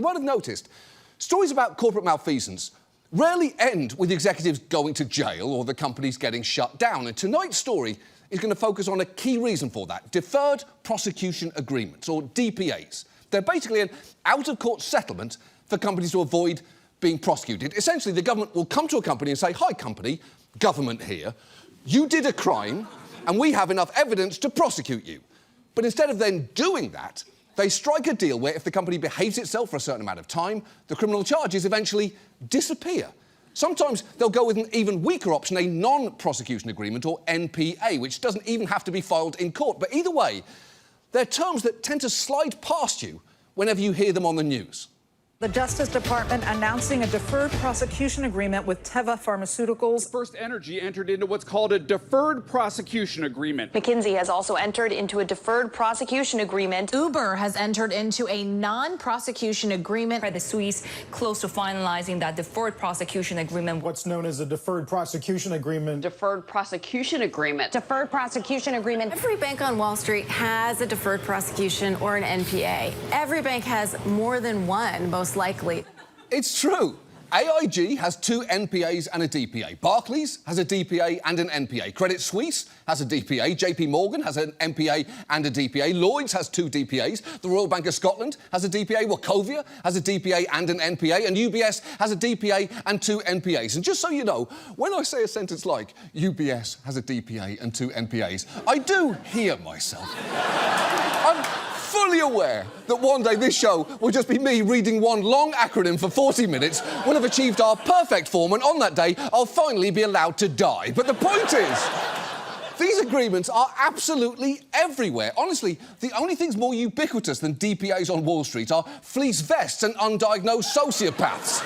You might have noticed, stories about corporate malfeasance rarely end with executives going to jail or the companies getting shut down. And tonight's story is going to focus on a key reason for that: Deferred Prosecution Agreements, or DPAs. They're basically an out-of-court settlement for companies to avoid being prosecuted. Essentially, the government will come to a company and say, "Hi, company, government here, you did a crime, and we have enough evidence to prosecute you." But instead of then doing that, they strike a deal where if the company behaves itself for a certain amount of time, the criminal charges eventually disappear. Sometimes they'll go with an even weaker option, a non-prosecution agreement, or NPA, which doesn't even have to be filed in court. But either way, they're terms that tend to slide past you whenever you hear them on the news. The Justice Department announcing a deferred prosecution agreement with Teva Pharmaceuticals. First Energy entered into what's called a deferred prosecution agreement. McKinsey has also entered into a deferred prosecution agreement. Uber has entered into a non-prosecution agreement. The Swiss close to finalizing that deferred prosecution agreement. What's known as a deferred prosecution agreement. Deferred prosecution agreement. Deferred prosecution agreement. Every bank on Wall Street has a deferred prosecution or an NPA. Every bank has more than one, most likely. It's true. AIG has 2 NPAs and a DPA. Barclays has a DPA and an NPA. Credit Suisse has a DPA. JP Morgan has an NPA and a DPA. Lloyds has 2 DPAs. The Royal Bank of Scotland has a DPA. Wachovia has a DPA and an NPA. And UBS has a DPA and 2 NPAs. And just so you know, when I say a sentence like, UBS has a DPA and 2 NPAs, I do hear myself. I'm fully aware that one day this show will just be me reading one long acronym for 40 minutes. We'll have achieved our perfect form, and on that day, I'll finally be allowed to die. But the point is, these agreements are absolutely everywhere. Honestly, the only things more ubiquitous than DPAs on Wall Street are fleece vests and undiagnosed sociopaths.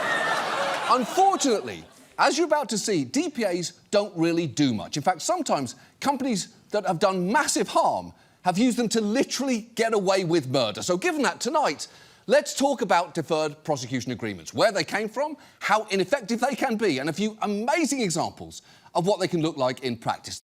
Unfortunately, as you're about to see, DPAs don't really do much. In fact, sometimes companies that have done massive harm have used them to literally get away with murder. So given that, tonight, let's talk about deferred prosecution agreements, where they came from, how ineffective they can be, and a few amazing examples of what they can look like in practice.